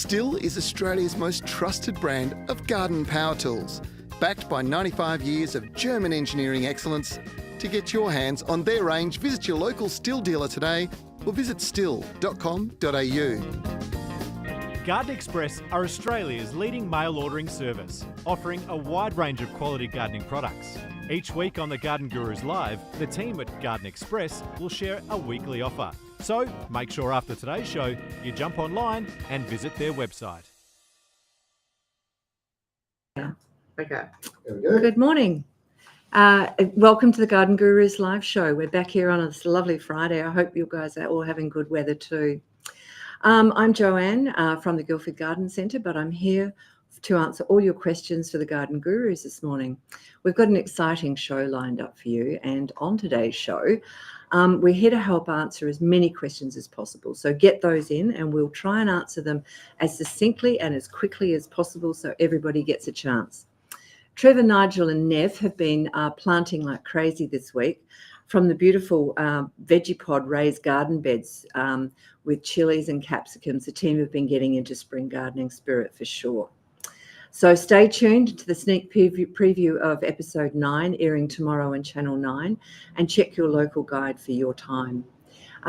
Stihl is Australia's most trusted brand of garden power tools, backed by 95 years of German engineering excellence. To get your hands on their range, visit your local Stihl dealer today or visit stihl.com.au. Garden Express are Australia's leading mail ordering service, offering a wide range of quality gardening products. Each week on the Garden Gurus Live, the team at Garden Express will share a weekly offer. So make sure after today's show you jump online and visit their website. Okay. There we go. Good morning. Welcome to the Garden Gurus live show. We're back here on this lovely Friday. I hope you guys are all having good weather too. I'm Joanne from the Guildford Garden Centre, but I'm here to answer all your questions for the Garden Gurus this morning. We've got an exciting show lined up for you, and on today's show, we're here to help answer as many questions as possible. So get those in and we'll try and answer them as succinctly and as quickly as possible so everybody gets a chance. Trevor, Nigel and Nev have been planting like crazy this week from the beautiful Vegepod Raised Garden beds with chillies and capsicums. The team have been getting into spring gardening spirit for sure. So stay tuned to the sneak preview of episode 9, airing tomorrow on Channel 9, and check your local guide for your time.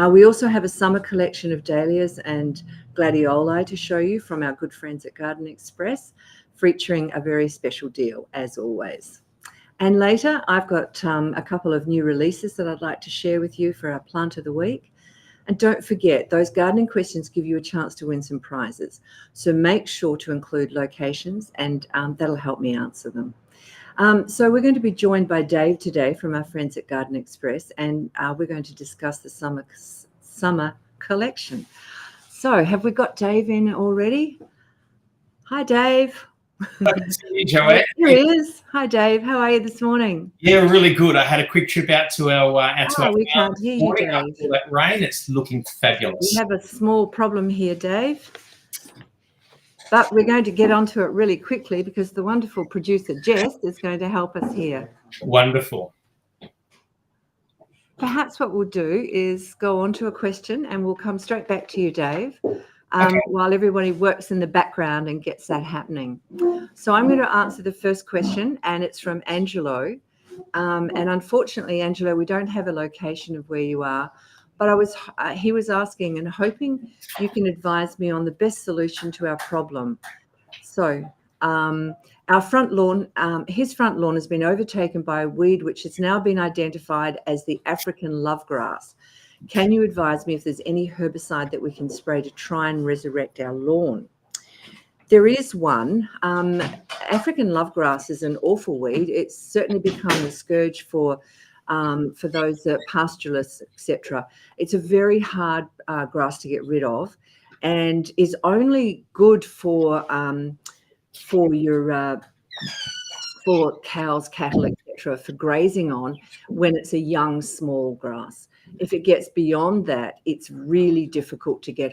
We also have a summer collection of Dahlias and Gladioli to show you from our good friends at Garden Express, featuring a very special deal, as always. And later, I've got a couple of new releases that I'd like to share with you for our Plant of the Week. And don't forget, those gardening questions give you a chance to win some prizes. So make sure to include locations, and that'll help me answer them. So we're going to be joined by Dave today from our friends at Garden Express, and we're going to discuss the summer collection. So have we got Dave in already? Hi, Dave. Good to see you, Joanne. Here he is. Hi, Dave. How are you this morning? Yeah, really good. I had a quick trip out to our we can't hear you, Dave. After that rain, it's looking fabulous. We have a small problem here, Dave. But we're going to get onto it really quickly because the wonderful producer, Jess, is going to help us here. Wonderful. Perhaps what we'll do is go on to a question and we'll come straight back to you, Dave. While everybody works in the background and gets that happening. So I'm going to answer the first question, and it's from Angelo. And unfortunately, Angelo, we don't have a location of where you are, but he was asking and hoping you can advise me on the best solution to our problem. So our front lawn, his front lawn has been overtaken by a weed which has now been identified as the African lovegrass. Can you advise me if there's any herbicide that we can spray to try and resurrect our lawn? There is one. African lovegrass is an awful weed. It's certainly become a scourge for those pastoralists, etc. It's a very hard grass to get rid of, and is only good for cows, cattle, etc. for grazing on when it's a young, small grass. If it gets beyond that, it's really difficult to get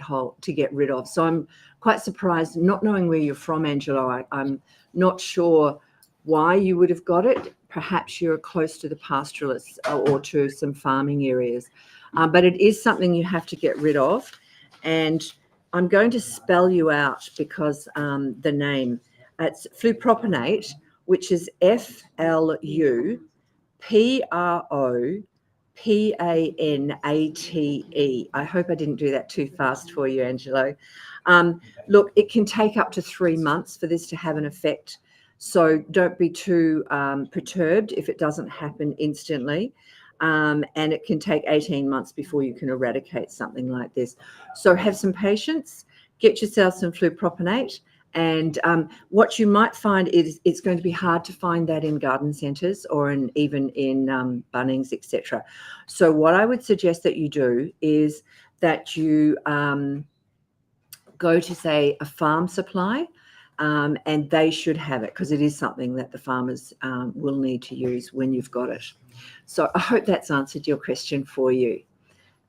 rid of. So I'm quite surprised, not knowing where you're from, Angelo. I'm not sure why you would have got it. Perhaps you're close to the pastoralists or to some farming areas. But it is something you have to get rid of. And I'm going to spell you out because the name, it's flupropionate, which is FLUPROPANATE. I hope I didn't do that too fast for you, Angelo. Look, it can take up to 3 months for this to have an effect. So don't be too perturbed if it doesn't happen instantly. And it can take 18 months before you can eradicate something like this. So have some patience, get yourself some flupropionate. And what you might find is it's going to be hard to find that in garden centres or even in Bunnings, etc. So what I would suggest that you do is that you go to, say, a farm supply, and they should have it because it is something that the farmers will need to use when you've got it. So I hope that's answered your question for you.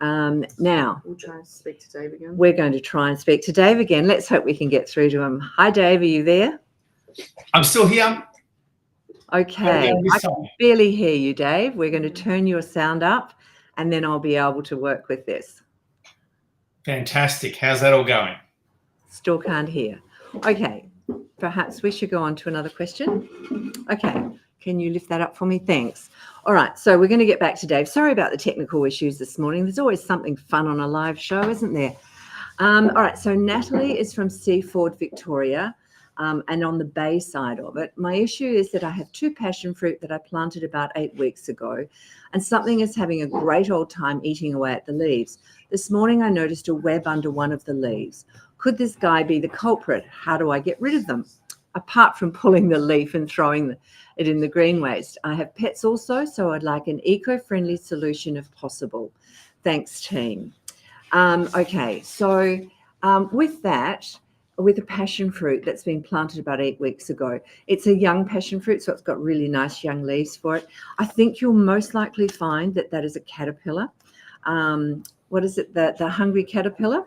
Now, we'll try and speak to Dave again. We're going to try and speak to Dave again. Let's hope we can get through to him. Hi, Dave. Are you there? I'm still here. Okay. I can barely hear you, Dave. We're going to turn your sound up, and then I'll be able to work with this. Fantastic. How's that all going? Still can't hear. Okay, perhaps we should go on to another question. Okay, can you lift that up for me? Thanks. All right, so we're going to get back to Dave. Sorry about the technical issues this morning. There's always something fun on a live show, isn't there? All right, so Natalie is from Seaford, Victoria, and on the bay side of it. My issue is that I have 2 passion fruit that I planted about 8 weeks ago, and something is having a great old time eating away at the leaves. This morning I noticed a web under one of the leaves. Could this guy be the culprit? How do I get rid of them? Apart from pulling the leaf and throwing it in the green waste. I have pets also, so I'd like an eco-friendly solution if possible. Thanks, team. Okay, so with a passion fruit that's been planted about 8 weeks ago, it's a young passion fruit, so it's got really nice young leaves for it. I think you'll most likely find that is a caterpillar. What is it? The hungry caterpillar.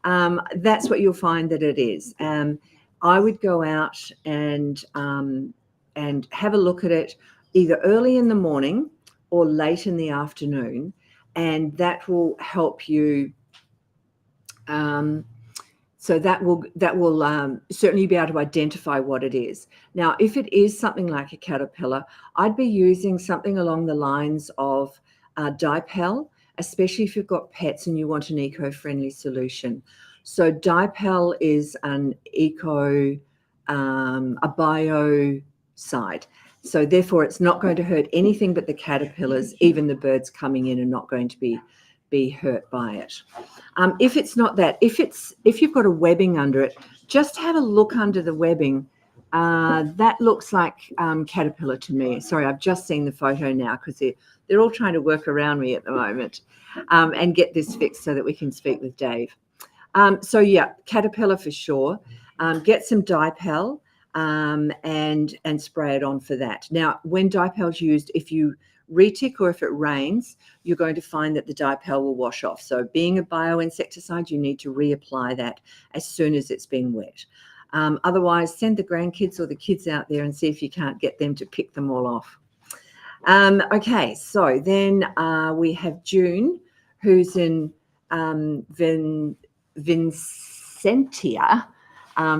That's what you'll find that it is. I would go out and have a look at it either early in the morning or late in the afternoon, and that will help you. So that will certainly be able to identify what it is. Now, if it is something like a caterpillar, I'd be using something along the lines of Dipel, especially if you've got pets and you want an eco-friendly solution. So Dipel is a biocide. So therefore, it's not going to hurt anything but the caterpillars. Even the birds coming in are not going to be hurt by it. If it's not that, if you've got a webbing under it, just have a look under the webbing. That looks like caterpillar to me. Sorry, I've just seen the photo now because they're all trying to work around me at the moment and get this fixed so that we can speak with Dave. So yeah, caterpillar for sure. Get some Dipel and spray it on for that. Now, when Dipel's used, if you retic or if it rains, you're going to find that the Dipel will wash off. So being a bioinsecticide, you need to reapply that as soon as it's been wet. Otherwise, send the grandkids or the kids out there and see if you can't get them to pick them all off. Okay, so then we have June, who's in Vincentia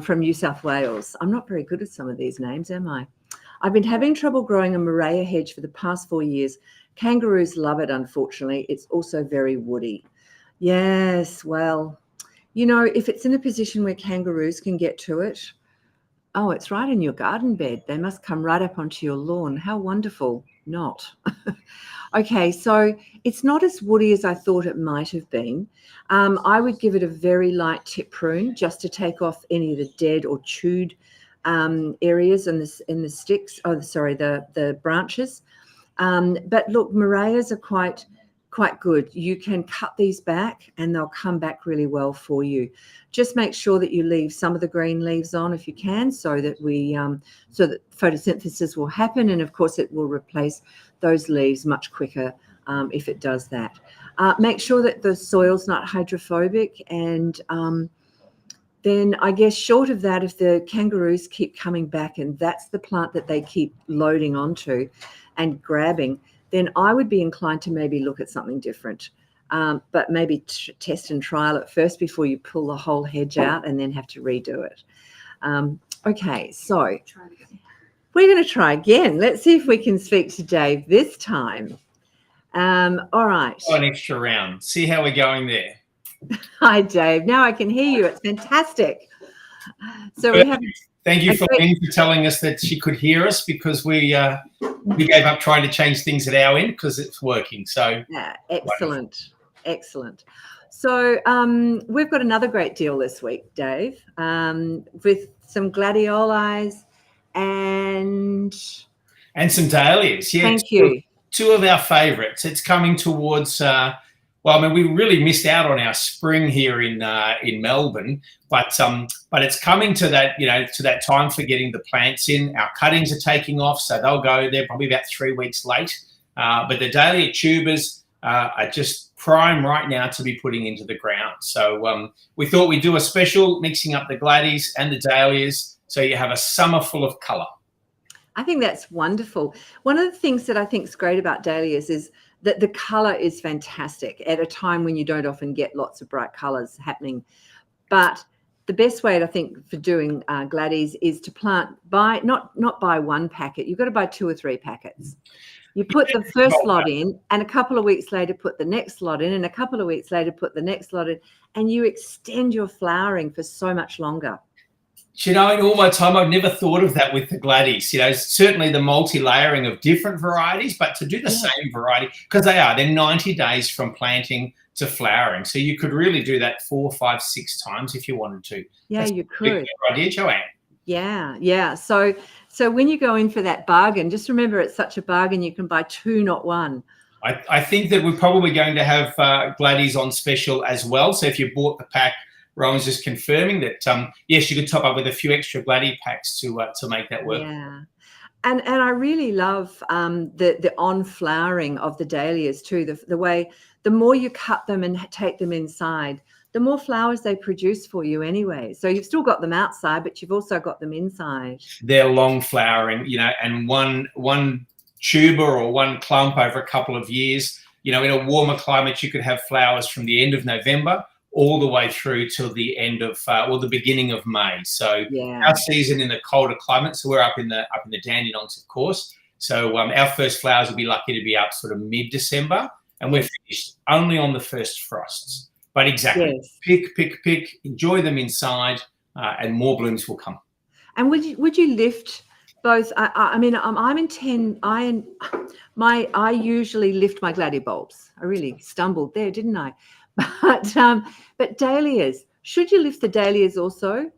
from New South Wales. I'm not very good at some of these names, am I? I've been having trouble growing a Morea hedge for the past 4 years. Kangaroos love it, unfortunately. It's also very woody. Yes, well, you know, if it's in a position where kangaroos can get to it, oh, it's right in your garden bed. They must come right up onto your lawn. How wonderful. Not. Okay, so it's not as woody as I thought it might have been. I would give it a very light tip prune just to take off any of the dead or chewed areas in the sticks. Oh, sorry, the branches. But look, Moreas are quite good. You can cut these back and they'll come back really well for you. Just make sure that you leave some of the green leaves on if you can, so that photosynthesis will happen, and of course it will replace those leaves much quicker if it does that. Make sure that the soil's not hydrophobic, and then I guess short of that, if the kangaroos keep coming back and that's the plant that they keep loading onto and grabbing, then I would be inclined to maybe look at something different. But maybe test and trial it first before you pull the whole hedge out and then have to redo it. Okay, so we're going to try again. Let's see if we can speak to Dave this time. All right. An extra round. See how we're going there. Hi, Dave. Now I can hear you. It's fantastic. So we have. Thank you for telling us that she could hear us, because we gave up trying to change things at our end because it's working. So yeah, excellent, wonderful. So we've got another great deal this week, Dave, with some gladiolis and some dahlias. Yeah, thank you. Two of our favourites. It's coming towards. Well, I mean, we really missed out on our spring here in Melbourne, but it's coming to that, to that time for getting the plants in. Our cuttings are taking off, so they'll go there probably about 3 weeks late. But the dahlia tubers are just prime right now to be putting into the ground. So we thought we'd do a special mixing up the gladies and the dahlias, so you have a summer full of colour. I think that's wonderful. One of the things that I think is great about dahlias is that the colour is fantastic at a time when you don't often get lots of bright colours happening. But the best way, I think, for doing gladies is to plant not buy one packet. You've got to buy 2 or 3 packets. You put the first lot in, and a couple of weeks later put the next lot in, and a couple of weeks later put the next lot in, and you extend your flowering for so much longer. You know, in all my time, I've never thought of that with the gladies. You know, certainly the multi-layering of different varieties, but to do the same variety, because they're 90 days from planting to flowering. So you could really do that 4, 5, 6 times if you wanted to. Yeah, That's you a good could. idea, Joanne. Yeah. So when you go in for that bargain, just remember it's such a bargain. You can buy 2, not 1. I think that we're probably going to have gladies on special as well. So if you bought the pack, Rowan's just confirming that yes, you could top up with a few extra gladi packs to make that work. Yeah, and I really love the on flowering of the dahlias too. The way, the more you cut them and take them inside, the more flowers they produce for you anyway. So you've still got them outside, but you've also got them inside. They're long flowering, you know, and one tuber or one clump over a couple of years. You know, in a warmer climate, you could have flowers from the end of November all the way through till the end of the beginning of May. So our season in the colder climate, so we're up in the Dandenongs, of course. So our first flowers will be lucky to be up sort of mid-December, and we're finished only on the first frosts. But exactly, pick, enjoy them inside, and more blooms will come. And would you lift both? I mean, I'm in 10. I usually lift my gladiolus. I really stumbled there, didn't I? But dahlias, should you lift the dahlias also?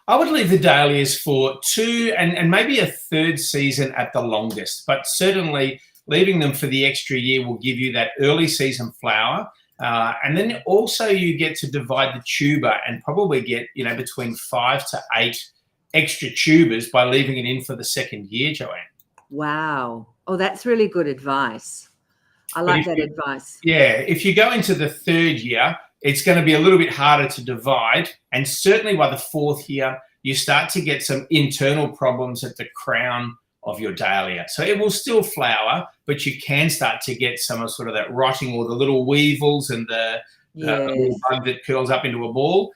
I would leave the dahlias for 2 and maybe a 3rd season at the longest, but certainly leaving them for the extra year will give you that early season flower. And then also you get to divide the tuber and probably get, you know, between 5 to 8 extra tubers by leaving it in for the 2nd year, Joanne. Wow. Oh, that's really good advice. I like that advice. Yeah, if you go into the 3rd year, it's going to be a little bit harder to divide. And certainly by the 4th year, you start to get some internal problems at the crown of your dahlia. So it will still flower, but you can start to get some of sort of that rotting, or the little weevils and the little bug that curls up into a ball.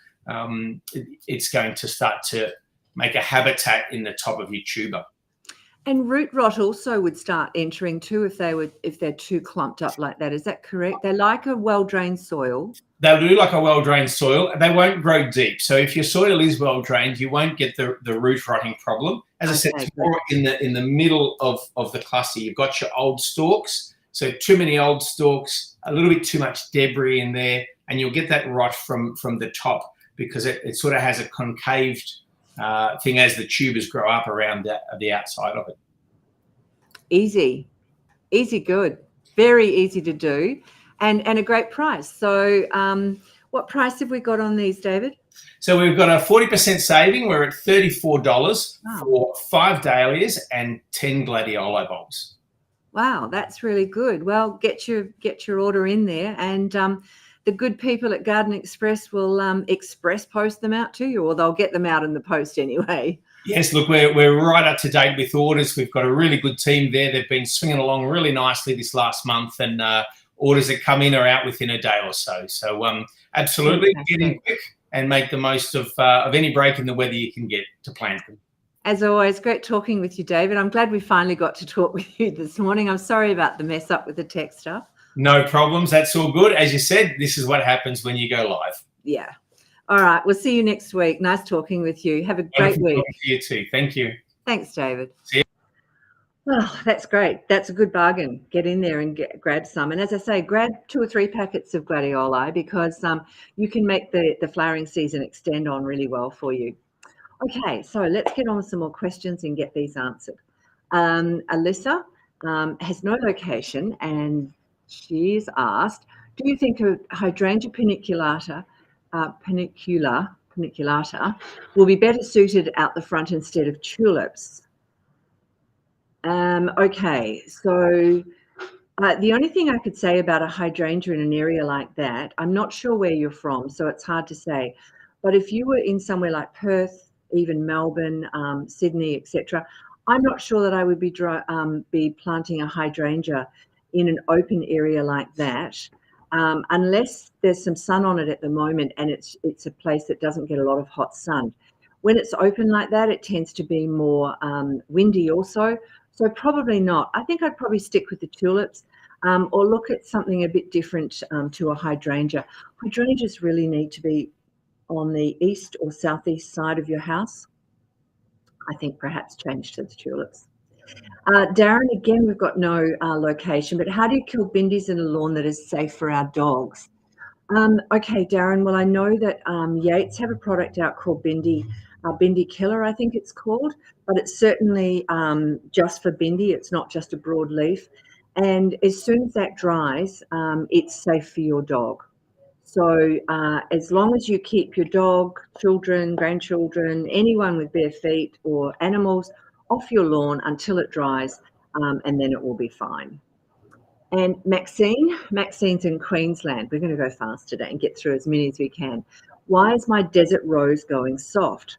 It's going to start to make a habitat in the top of your tuber. And root rot also would start entering too if they're too clumped up like that. Is that correct? They like a well-drained soil. They'll do like a well-drained soil. They won't grow deep. So if your soil is well-drained, you won't get the root rotting problem. As I said, it's more in the middle of the cluster. You've got your old stalks. So too many old stalks, a little bit too much debris in there, and you'll get that rot from the top, because it sort of has a concaved thing as the tubers grow up around the outside of it. Easy, good, very easy to do, and a great price. So what price have we got on these, David? So we've got a 40% saving. We're at $34 for 5 dahlias and 10 gladioli bulbs. Wow, that's really good. Well, get your order in there, and the good people at Garden Express will express post them out to you, or they'll get them out in the post anyway. Yes, look, we're right up to date with orders. We've got a really good team there. They've been swinging along really nicely this last month, and orders that come in are out within a day or so. So absolutely, get in quick and make the most of any break in the weather you can get to plant them. As always, great talking with you, David. I'm glad we finally got to talk with you this morning. I'm sorry about the mess up with the tech stuff. No problems. That's all good. As you said, this is what happens when you go live. Yeah. All right. We'll see you next week. Nice talking with you. Have a great week. You too. Thank you. Thanks, David. See you. Oh, that's great. That's a good bargain. Get in there and grab some. And as I say, grab 2 or 3 packets of gladioli, because you can make the flowering season extend on really well for you. Okay, so let's get on with some more questions and get these answered. Alyssa has no location, and she's asked, do you think a hydrangea paniculata will be better suited out the front instead of tulips? Okay, so the only thing I could say about a hydrangea in an area like that, I'm not sure where you're from, so it's hard to say. But if you were in somewhere like Perth, even Melbourne, Sydney, etc., I'm not sure that I would be planting a hydrangea in an open area like that. unless there's some sun on it at the moment and it's a place that doesn't get a lot of hot sun. When it's open like that, it tends to be more windy also. So probably not. I think I'd probably stick with the tulips or look at something a bit different to a hydrangea. Hydrangeas really need to be on the east or southeast side of your house. I think perhaps change to the tulips. Darren, again, we've got no location, but how do you kill bindies in a lawn that is safe for our dogs? Okay, Darren, well, I know that Yates have a product out called Bindi Killer, I think it's called, but it's certainly just for bindi. It's not just a broadleaf. And as soon as that dries, it's safe for your dog. So as long as you keep your dog, children, grandchildren, anyone with bare feet or animals off your lawn until it dries, and then it will be fine. And Maxine's in Queensland. We're going to go fast today and get through as many as we can. Why is my desert rose going soft?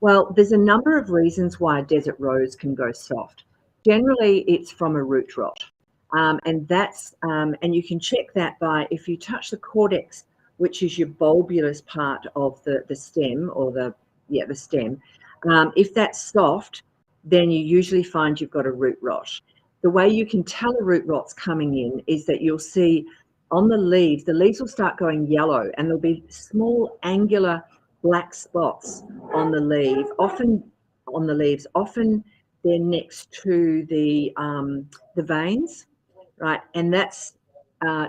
Well, there's a number of reasons why a desert rose can go soft. Generally, it's from a root rot. And you can check that by if you touch the cortex, which is your bulbulous part of the stem or the stem. If that's soft, then you usually find you've got a root rot. The way you can tell a root rot's coming in is that you'll see on the leaves will start going yellow and there'll be small angular black spots on the leaf, often they're next to the veins, right? And that's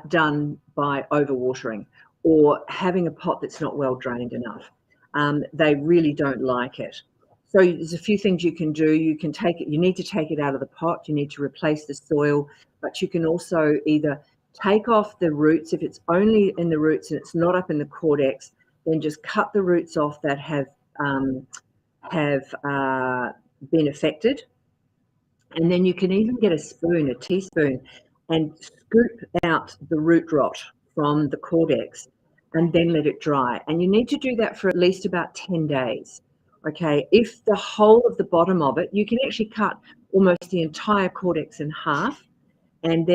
done by overwatering or having a pot that's not well drained enough. They really don't like it. So there's a few things you can do. You need to take it out of the pot. You need to replace the soil, but you can also either take off the roots. If it's only in the roots and it's not up in the cortex, then just cut the roots off that have been affected. And then you can even get a teaspoon, and scoop out the root rot from the cortex and then let it dry. And you need to do that for at least about 10 days. Okay, if the whole of the bottom of it, you can actually cut almost the entire cortex in half and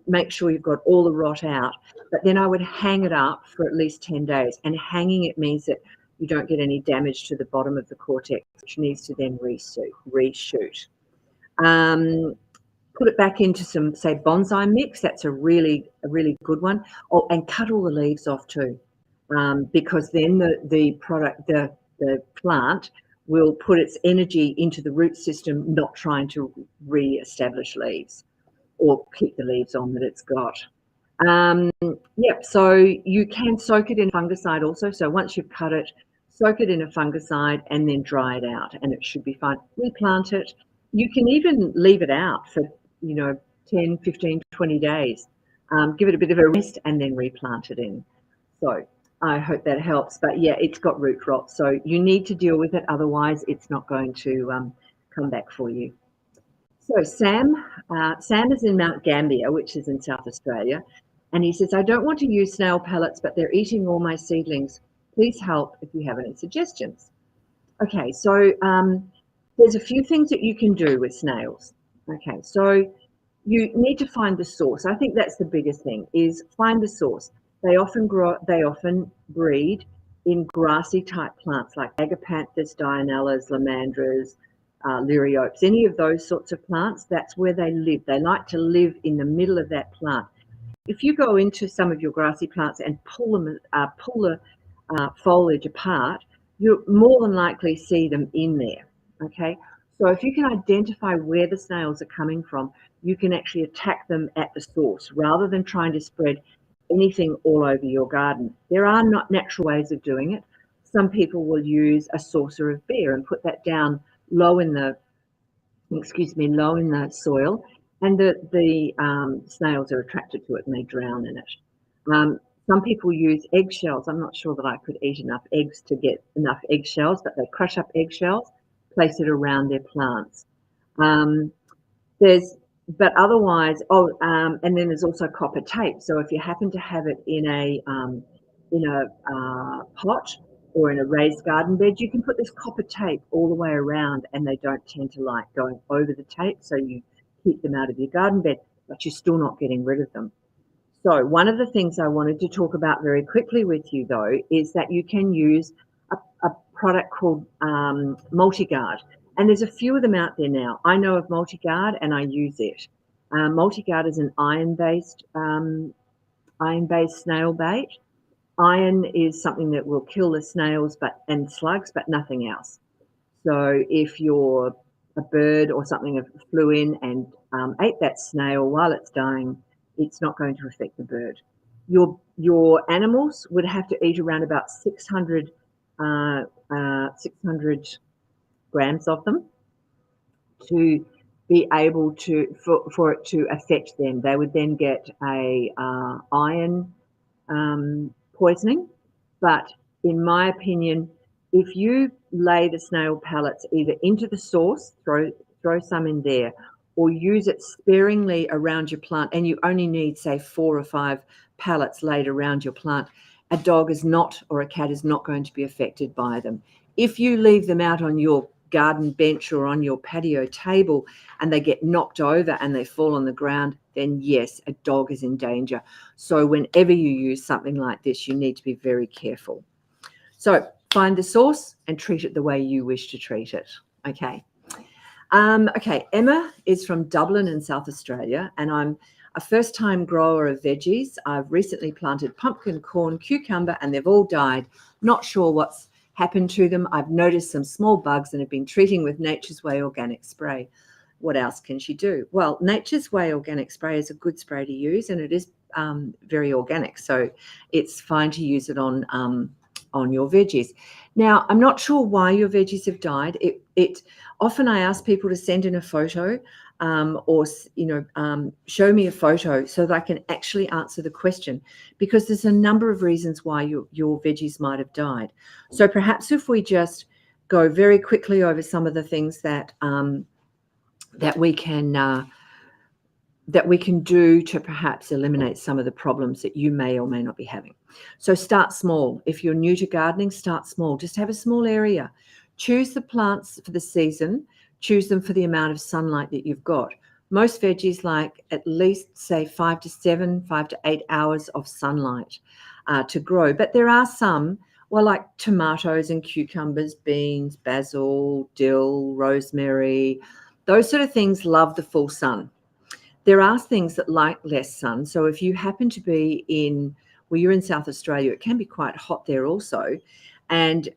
make sure you've got all the rot out. But then I would hang it up for at least 10 days. And hanging it means that you don't get any damage to the bottom of the cortex, which needs to then reshoot. Put it back into some, say, bonsai mix. That's a really good one. Oh, and cut all the leaves off too, because then the plant will put its energy into the root system, not trying to re-establish leaves or keep the leaves on that it's got. So you can soak it in fungicide also. So once you've cut it, soak it in a fungicide and then dry it out and it should be fine. Replant it. You can even leave it out for 10, 15, 20 days. Give it a bit of a rest and then replant it in. So I hope that helps. But yeah, it's got root rot. So you need to deal with it. Otherwise, it's not going to come back for you. So Sam is in Mount Gambier, which is in South Australia. And he says, I don't want to use snail pellets, but they're eating all my seedlings. Please help if you have any suggestions. Okay, so there's a few things that you can do with snails. Okay, so you need to find the source. I think that's the biggest thing, is find the source. They often breed in grassy type plants like agapanthus, dianellas, lomandras, liriopes, any of those sorts of plants. That's where they live. They like to live in the middle of that plant. If you go into some of your grassy plants and pull the foliage apart, you'll more than likely see them in there. Okay, so if you can identify where the snails are coming from, you can actually attack them at the source rather than trying to spread anything all over your garden. There are not natural ways of doing it. Some people will use a saucer of beer and put that down low in the soil, and the snails are attracted to it and they drown in it. Some people use eggshells. I'm not sure that I could eat enough eggs to get enough eggshells, but they crush up eggshells, place it around their plants. And then there's also copper tape. So if you happen to have it in a pot or in a raised garden bed, you can put this copper tape all the way around, and they don't tend to like going over the tape. So you keep them out of your garden bed, but you're still not getting rid of them. So one of the things I wanted to talk about very quickly with you, though, is that you can use a product called Multiguard. And there's a few of them out there now. I know of Multiguard and I use it. Multiguard is an iron-based snail bait. Iron is something that will kill the snails and slugs, but nothing else. So if you're a bird or something flew in and ate that snail while it's dying, it's not going to affect the bird. Your animals would have to eat around about 600 grams of them to be able to for it to affect them. They would then get a iron poisoning. But in my opinion, if you lay the snail pellets either into the sauce, throw some in there, or use it sparingly around your plant, and you only need, say, 4 or 5 pellets laid around your plant, a dog is not, or a cat is not going to be affected by them. If you leave them out on your garden bench or on your patio table and they get knocked over and they fall on the ground, then yes, a dog is in danger. So whenever you use something like this, you need to be very careful. So find the source and treat it the way you wish to treat it. Okay. Okay, Emma is from Dublin in South Australia, and I'm a first-time grower of veggies. I've recently planted pumpkin, corn, cucumber, and they've all died. Not sure what's happened to them. I've noticed some small bugs and have been treating with Nature's Way organic spray. What else can she do? Well, Nature's Way organic spray is a good spray to use, and it is very organic, so it's fine to use it on your veggies. Now, I'm not sure why your veggies have died. Often I ask people to send in a photo or show me a photo so that I can actually answer the question, because there's a number of reasons why your veggies might have died. So perhaps if we just go very quickly over some of the things that we can do to perhaps eliminate some of the problems that you may or may not be having. So start small. If you're new to gardening, start small. Just have a small area. Choose the plants for the season. Choose them for the amount of sunlight that you've got. Most veggies like at least, say, 5 to 8 hours of sunlight to grow. But there are some, well, like tomatoes and cucumbers, beans, basil, dill, rosemary, those sort of things love the full sun. There are things that like less sun. So if you happen to be you're in South Australia, it can be quite hot there also. And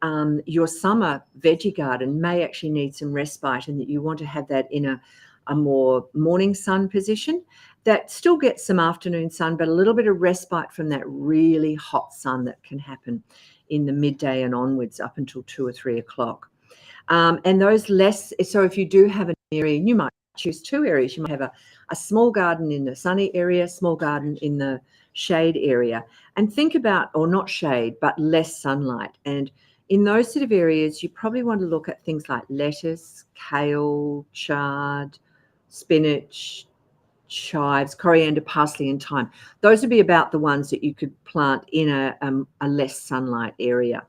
your summer veggie garden may actually need some respite, and that you want to have that in a more morning sun position that still gets some afternoon sun, but a little bit of respite from that really hot sun that can happen in the midday and onwards up until 2 or 3 o'clock. And those so if you do have an area, you might choose 2 areas. You might have a small garden in the sunny area, small garden in the shade area, and think about, or not shade, but less sunlight. And in those sort of areas, you probably want to look at things like lettuce, kale, chard, spinach, chives, coriander, parsley, and thyme. Those would be about the ones that you could plant in a less sunlight area.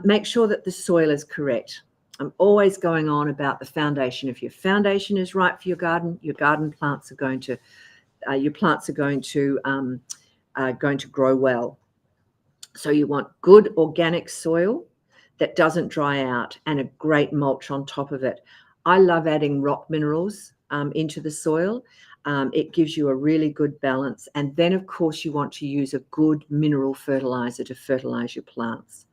Make sure that the soil is correct. I'm always going on about the foundation. If your foundation is right for your garden plants are going to grow well. So you want good organic soil that doesn't dry out and a great mulch on top of it. I love adding rock minerals into the soil. It gives you a really good balance. And then, of course, you want to use a good mineral fertilizer to fertilize your plants.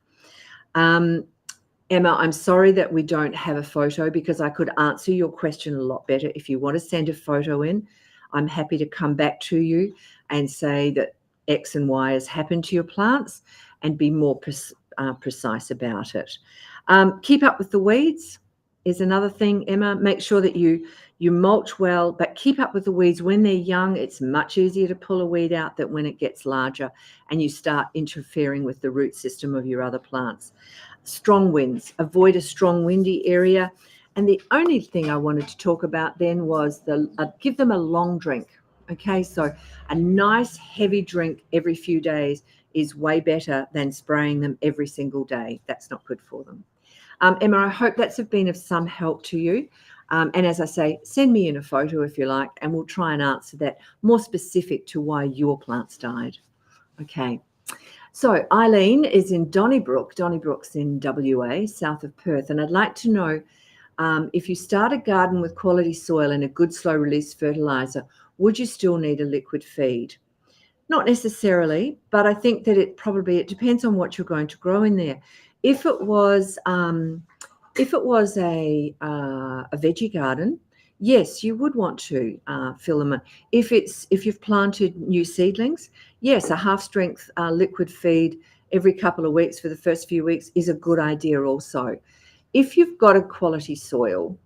Emma, I'm sorry that we don't have a photo, because I could answer your question a lot better. If you want to send a photo in, I'm happy to come back to you and say that X and Y has happened to your plants and be more precise about it. Keep up with the weeds is another thing, Emma. Make sure that you mulch well, but keep up with the weeds. When they're young, it's much easier to pull a weed out than when it gets larger and you start interfering with the root system of your other plants. Strong winds. Avoid a strong windy area. And the only thing I wanted to talk about then was give them a long drink. Okay, so a nice heavy drink every few days is way better than spraying them every single day. That's not good for them. Emma, I hope that's been of some help to you. And as I say, send me in a photo if you like, and we'll try and answer that more specific to why your plants died. Okay. So Eileen is in Donnybrook. Donnybrook's in WA, south of Perth. And I'd like to know if you start a garden with quality soil and a good slow release fertilizer, would you still need a liquid feed? Not necessarily, but I think that it depends on what you're going to grow in there. If it was a veggie garden, yes, you would want to fill them in. If you've planted new seedlings, yes, a half-strength liquid feed every couple of weeks for the first few weeks is a good idea also. If you've got a quality soil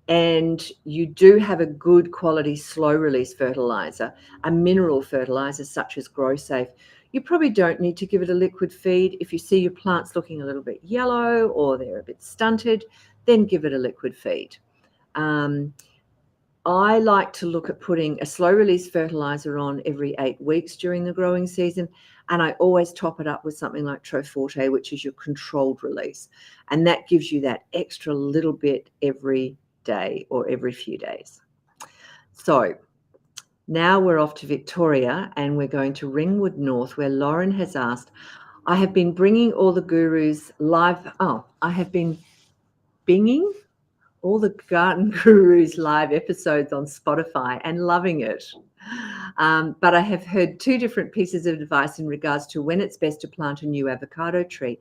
and you do have a good quality slow release fertilizer, a mineral fertilizer such as GrowSafe, you probably don't need to give it a liquid feed. If you see your plants looking a little bit yellow or they're a bit stunted, then give it a liquid feed. I like to look at putting a slow release fertilizer on every 8 weeks during the growing season. And I always top it up with something like Troforte, which is your controlled release. And that gives you that extra little bit every day or every few days. So now we're off to Victoria and we're going to Ringwood North, where Lauren has asked, I have been bringing all the gurus live. I have been binging all the Garden Gurus live episodes on Spotify and loving it. But I have heard 2 different pieces of advice in regards to when it's best to plant a new avocado tree.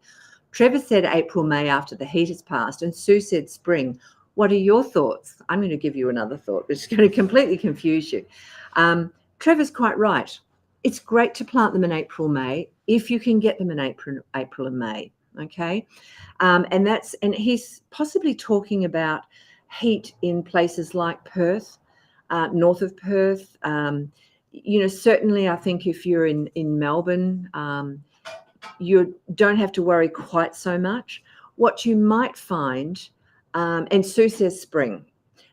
Trevor said April, May after the heat has passed, and Sue said spring. What are your thoughts? I'm going to give you another thought, which is going to completely confuse you. Trevor's quite right. It's great to plant them in April, May, if you can get them in April and May. Okay. And he's possibly talking about heat in places like Perth, north of Perth. Certainly I think if you're in Melbourne, you don't have to worry quite so much. What you might find, and Sue says spring.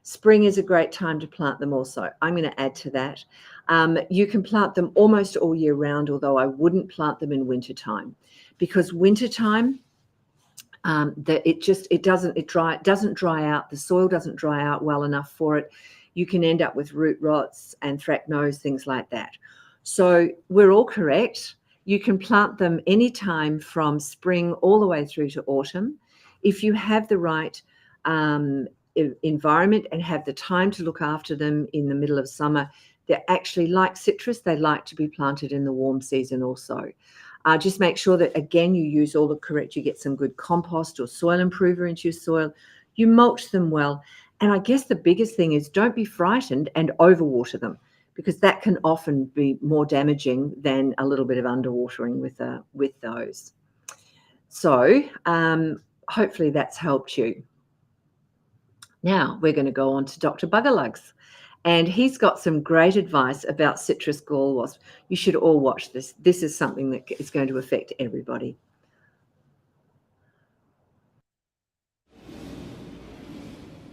Spring is a great time to plant them also. I'm going to add to that. You can plant them almost all year round, although I wouldn't plant them in wintertime, because wintertime, it doesn't dry out. The soil doesn't dry out well enough for it. You can end up with root rots, anthracnose, things like that. So we're all correct. You can plant them anytime from spring all the way through to autumn. If you have the right environment and have the time to look after them in the middle of summer, they're actually like citrus. They like to be planted in the warm season also. Just make sure that, again, you use all the correct, you get some good compost or soil improver into your soil. You mulch them well. And I guess the biggest thing is don't be frightened and overwater them, because that can often be more damaging than a little bit of underwatering with those. So hopefully that's helped you. Now we're going to go on to Dr. Buggerlugs. And he's got some great advice about citrus gall wasp. You should all watch this. This is something that is going to affect everybody.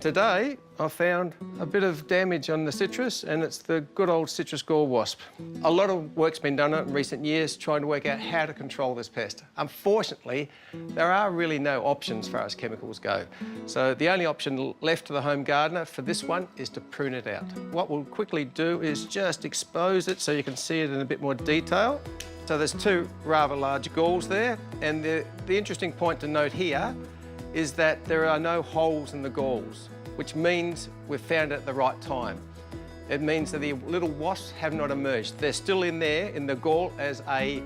Today I found a bit of damage on the citrus, and it's the good old citrus gall wasp. A lot of work's been done in recent years trying to work out how to control this pest. Unfortunately, there are really no options as far as chemicals go. So the only option left to the home gardener for this one is to prune it out. What we'll quickly do is just expose it so you can see it in a bit more detail. So there's 2 rather large galls there, and the interesting point to note here is that there are no holes in the galls, which means we've found it at the right time. It means that the little wasps have not emerged. They're still in there in the gall as a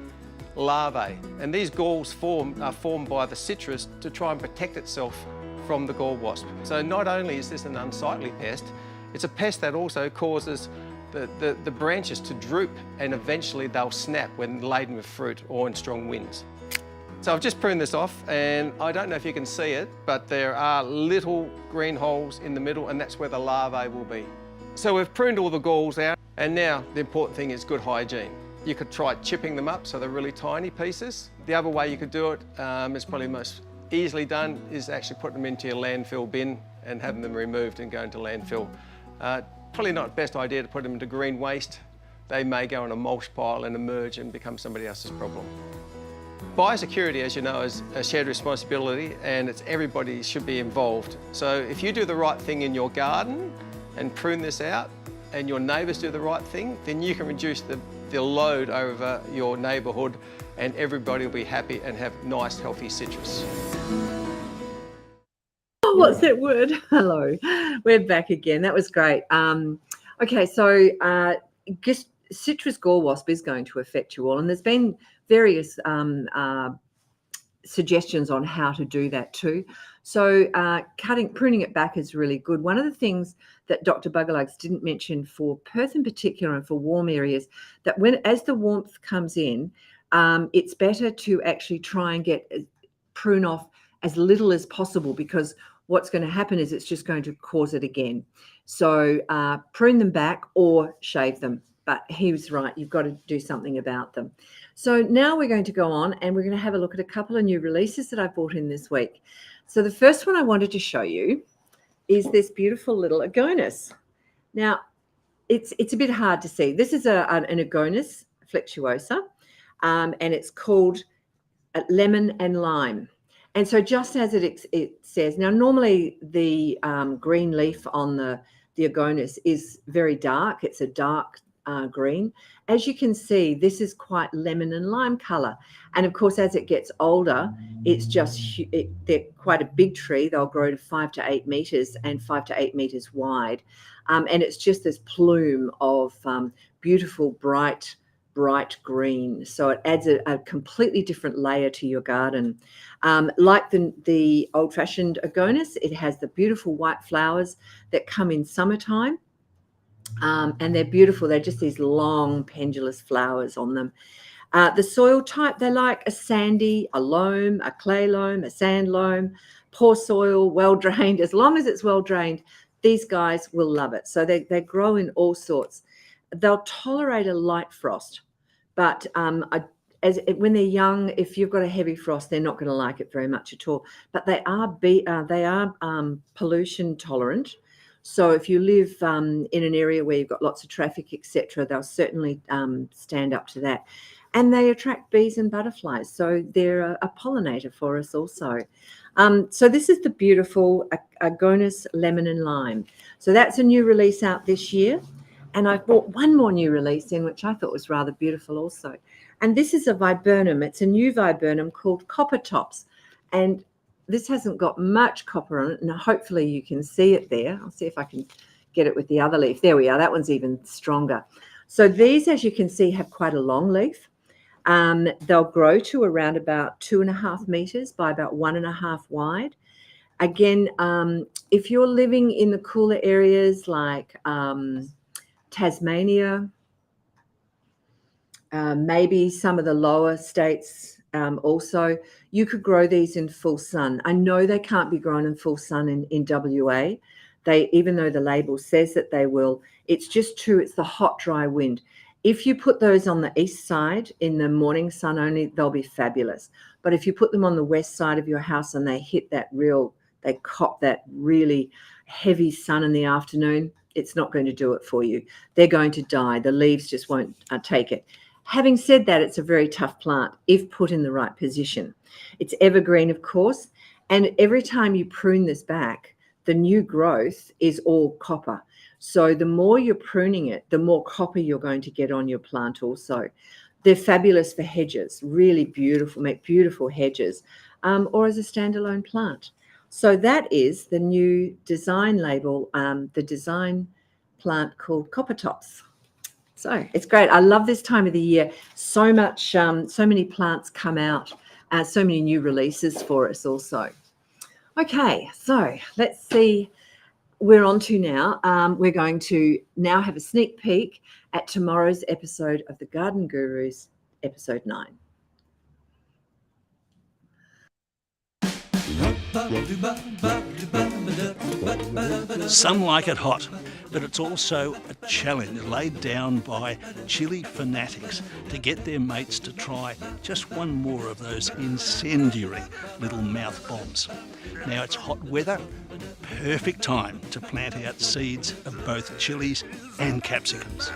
larvae. And these galls are formed by the citrus to try and protect itself from the gall wasp. So not only is this an unsightly pest, it's a pest that also causes the branches to droop, and eventually they'll snap when laden with fruit or in strong winds. So I've just pruned this off, and I don't know if you can see it, but there are little green holes in the middle, and that's where the larvae will be. So we've pruned all the galls out, and now the important thing is good hygiene. You could try chipping them up so they're really tiny pieces. The other way you could do it, is probably most easily done, is actually put them into your landfill bin and having them removed and go into landfill. Probably not the best idea to put them into green waste. They may go on a mulch pile and emerge and become somebody else's problem. Biosecurity, as you know, is a shared responsibility, and everybody should be involved. So if you do the right thing in your garden and prune this out, and your neighbours do the right thing, then you can reduce the load over your neighbourhood, and everybody will be happy and have nice, healthy citrus. Oh, what's that word? Hello, we're back again. That was great. Okay, so citrus gall wasp is going to affect you all, and there's been various suggestions on how to do that too. So pruning it back is really good. One of the things that Dr. Buggerlugs didn't mention for Perth in particular and for warm areas, that as the warmth comes in, it's better to actually try and prune off as little as possible, because what's going to happen is it's just going to cause it again. So prune them back or shave them. But he was right, you've got to do something about them. So now we're going to go on and we're going to have a look at a couple of new releases that I brought in this week. So the first one I wanted to show you is this beautiful little agonis. Now, it's a bit hard to see. This is an agonis flexuosa, and it's called lemon and lime. And so just as it says, now normally the green leaf on the agonis is very dark. It's a dark green. As you can see, this is quite lemon and lime color. And of course, as it gets older, it's they're quite a big tree. They'll grow to 5 to 8 meters and 5 to 8 meters wide. And it's just this plume of beautiful, bright green. So it adds a completely different layer to your garden. Like the old-fashioned agonis, it has the beautiful white flowers that come in summertime. And they're beautiful. They're just these long pendulous flowers on them. The soil type, they like a sandy, a loam, a clay loam, a sand loam, poor soil, well-drained. As long as it's well-drained, these guys will love it. So they grow in all sorts. They'll tolerate a light frost, but when they're young, if you've got a heavy frost, they're not going to like it very much at all. But they are pollution tolerant. So if you live in an area where you've got lots of traffic, etc., they'll certainly stand up to that. And they attract bees and butterflies. So they're a pollinator for us also. So this is the beautiful agonis lemon and lime. So that's a new release out this year. And I brought one more new release in, which I thought was rather beautiful also. And this is a viburnum. It's a new viburnum called Copper Tops. And this hasn't got much copper on it, and hopefully you can see it there. I'll see if I can get it with the other leaf. There we are. That one's even stronger. So these, as you can see, have quite a long leaf. They'll grow to around about 2.5 meters by about 1.5 wide. Again, if you're living in the cooler areas like Tasmania, maybe some of the lower states also, you could grow these in full sun. I know they can't be grown in full sun in WA. Even though the label says that they will, it's just true. It's the hot, dry wind. If you put those on the east side in the morning sun only, they'll be fabulous. But if you put them on the west side of your house and they cop that really heavy sun in the afternoon, it's not going to do it for you. They're going to die. The leaves just won't take it. Having said that, it's a very tough plant if put in the right position. It's evergreen, of course, and every time you prune this back, the new growth is all copper. So the more you're pruning it, the more copper you're going to get on your plant also. They're fabulous for hedges, really beautiful, make beautiful hedges, or as a standalone plant. So that is the new design label, the design plant called Copper Tops. So it's great. I love this time of the year. So many plants come out, so many new releases for us also. Okay, so let's see. We're on to now. We're going to now have a sneak peek at tomorrow's episode of the Garden Gurus, episode 9. Some like it hot, but it's also a challenge laid down by chilli fanatics to get their mates to try just one more of those incendiary little mouth bombs. Now it's hot weather, perfect time to plant out seeds of both chillies and capsicums.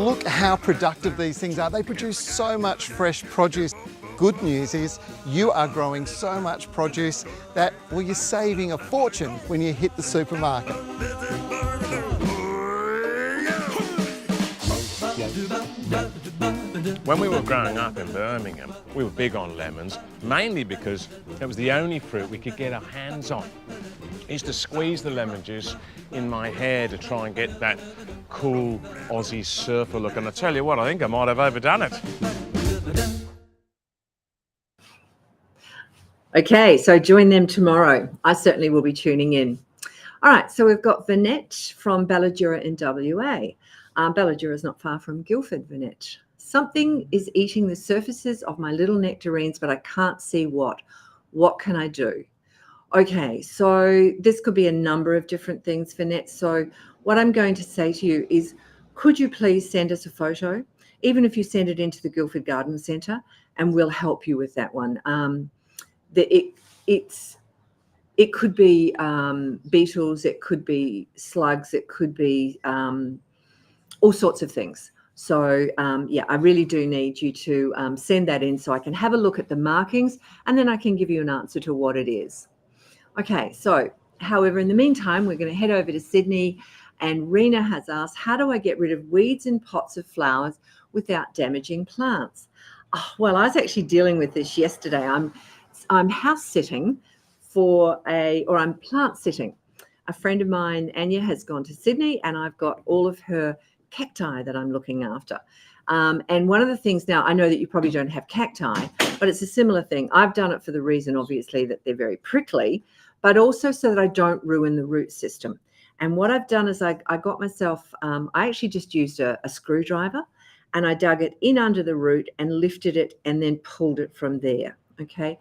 look how productive these things are. They produce so much fresh produce. Good news is you are growing so much produce that, well, you're saving a fortune when you hit the supermarket. When we were growing up in Birmingham, we were big on lemons, mainly because it was the only fruit we could get our hands on. I used to squeeze the lemon juice in my hair to try and get that cool Aussie surfer look, and I tell you what, I think I might have overdone it. Okay, so join them tomorrow. I certainly will be tuning in. All right, so we've got Vanette from Balladura in WA. Balladura is not far from Guildford, Vanette. Something is eating the surfaces of my little nectarines, but I can't see what. What can I do? Okay, so this could be a number of different things, Vanette. So what I'm going to say to you is, could you please send us a photo, even if you send it into the Guildford Garden Centre, and we'll help you with that one. It could be beetles, it could be slugs, it could be all sorts of things. So yeah, I really do need you to send that in so I can have a look at the markings, and then I can give you an answer to what it is. Okay, so however, in the meantime, we're going to head over to Sydney, and Rena has asked, how do I get rid of weeds in pots of flowers without damaging plants? Oh, well, I was actually dealing with this yesterday. I'm house sitting I'm plant sitting. A friend of mine, Anya, has gone to Sydney, and I've got all of her cacti that I'm looking after. And one of the things, now I know that you probably don't have cacti, but it's a similar thing. I've done it for the reason, obviously, that they're very prickly, but also so that I don't ruin the root system. And what I've done is I got myself, I actually just used a screwdriver, and I dug it in under the root and lifted it and then pulled it from there. Okay.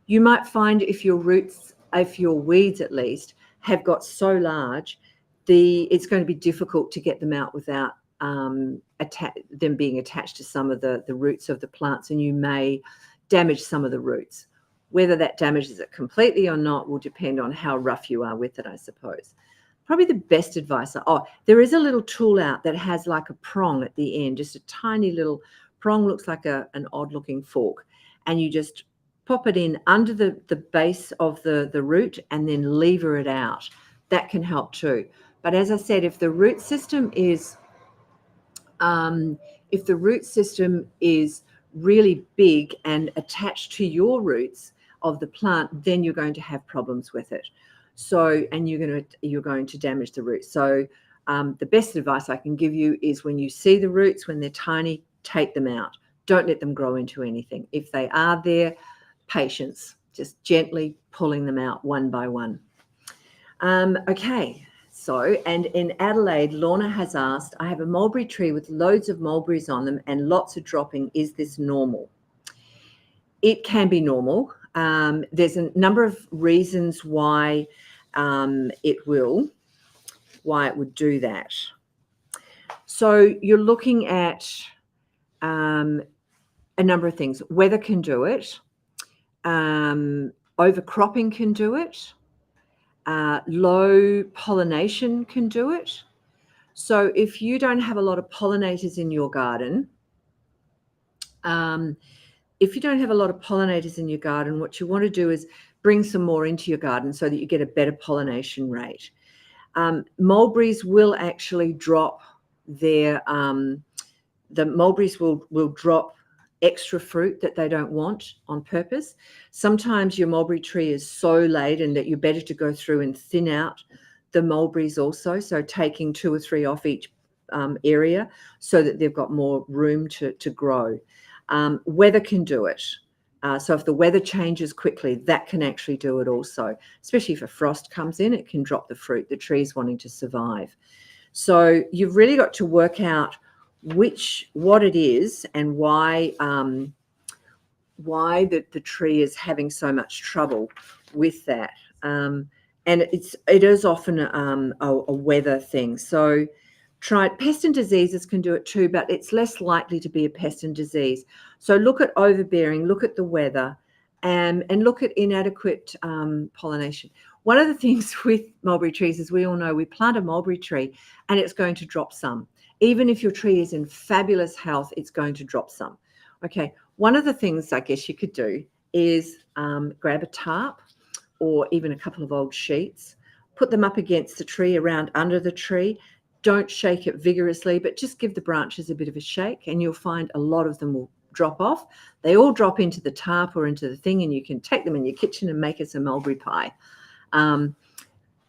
You might find if your weeds at least have got so large, it's going to be difficult to get them out without them being attached to some of the roots of the plants, and you may damage some of the roots. Whether that damages it completely or not will depend on how rough you are with it, I suppose. Probably the best advice, there is a little tool out that has like a prong at the end, just a tiny little prong, looks like an odd looking fork, and you just pop it in under the base of the root and then lever it out. That can help too. But as I said, if the root system is really big and attached to your roots of the plant, then you're going to have problems with it. So, and you're going to damage the roots. So the best advice I can give you is, when you see the roots, when they're tiny, take them out. Don't let them grow into anything. If they are there, patience, just gently pulling them out one by one. Okay, so, and in Adelaide, Lorna has asked, I have a mulberry tree with loads of mulberries on them and lots of dropping. Is this normal? It can be normal. There's a number of reasons why it would do that. So you're looking at a number of things. Weather can do it. Overcropping can do it. Low pollination can do it. So if you don't have a lot of pollinators in your garden, what you want to do is bring some more into your garden so that you get a better pollination rate. Mulberries will actually drop the mulberries will drop extra fruit that they don't want on purpose. Sometimes your mulberry tree is so laden that you're better to go through and thin out the mulberries also. So taking 2 or 3 off each area so that they've got more room to grow. Weather can do it. So if the weather changes quickly, that can actually do it also. Especially if a frost comes in, it can drop the fruit the tree's wanting to survive. So you've really got to work out what it is and why the tree is having so much trouble with that. And it is often a weather thing. So pest and diseases can do it too, but it's less likely to be a pest and disease. So look at overbearing, look at the weather, and look at inadequate pollination. One of the things with mulberry trees is, we all know, we plant a mulberry tree and it's going to drop some. even if your tree is in fabulous health, it's going to drop some. Okay, one of the things I guess you could do is grab a tarp or even a couple of old sheets, put them up against the tree, around under the tree. Don't shake it vigorously, but just give the branches a bit of a shake, and you'll find a lot of them will drop off. They all drop into the tarp or into the thing, and you can take them in your kitchen and make us a mulberry pie.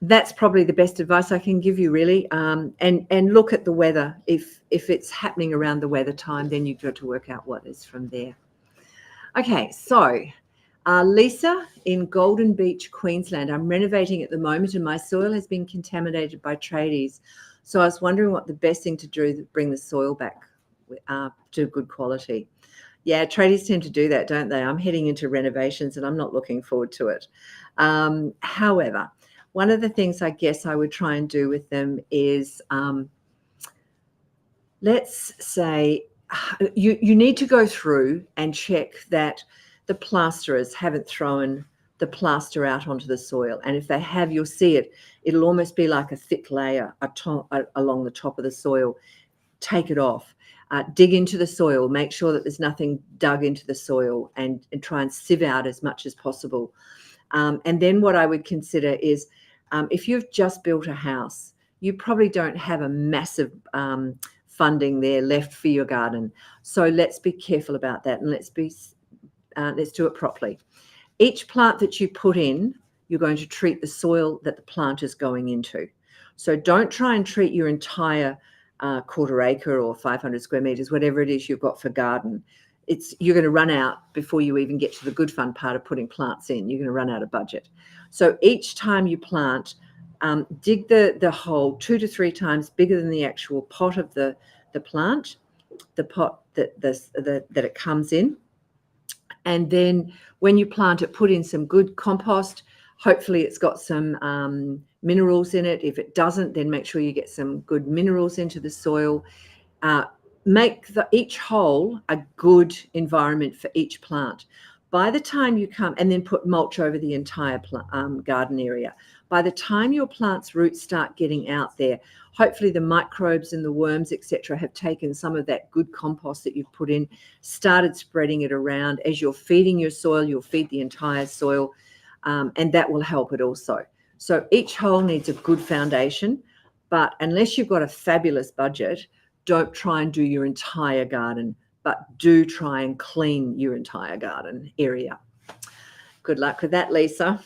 That's probably the best advice I can give you, really. And look at the weather. If it's happening around the weather time, then you've got to work out what is from there. Okay, so Lisa in Golden Beach, Queensland. I'm renovating at the moment, and my soil has been contaminated by tradies. So I was wondering what the best thing to do to bring the soil back to good quality. Yeah, tradies tend to do that, don't they? I'm heading into renovations and I'm not looking forward to it. However, one of the things I guess I would try and do with them is, let's say you need to go through and check that the plasterers haven't thrown the plaster out onto the soil. And if they have, you'll see it. It'll almost be like a thick layer along the top of the soil. Take it off. Dig into the soil. Make sure that there's nothing dug into the soil, and try and sieve out as much as possible. And then what I would consider is, if you've just built a house, you probably don't have a massive funding there left for your garden. So let's be careful about that, and let's do it properly. Each plant that you put in, you're going to treat the soil that the plant is going into. So don't try and treat your entire quarter acre or 500 square meters, whatever it is you've got for garden. You're going to run out before you even get to the good fun part of putting plants in. You're going to run out of budget. So each time you plant, dig the hole 2 to 3 times bigger than the actual pot of the plant, the pot that it comes in. And then when you plant it, put in some good compost. Hopefully it's got some minerals in it. If it doesn't, then make sure you get some good minerals into the soil. Make each hole a good environment for each plant. By the time you come, and then put mulch over the entire garden area. By the time your plant's roots start getting out there, hopefully the microbes and the worms, etc., have taken some of that good compost that you've put in, started spreading it around. As you're feeding your soil, you'll feed the entire soil, and that will help it also. So each hole needs a good foundation, but unless you've got a fabulous budget, don't try and do your entire garden, but do try and clean your entire garden area. Good luck with that, Lisa.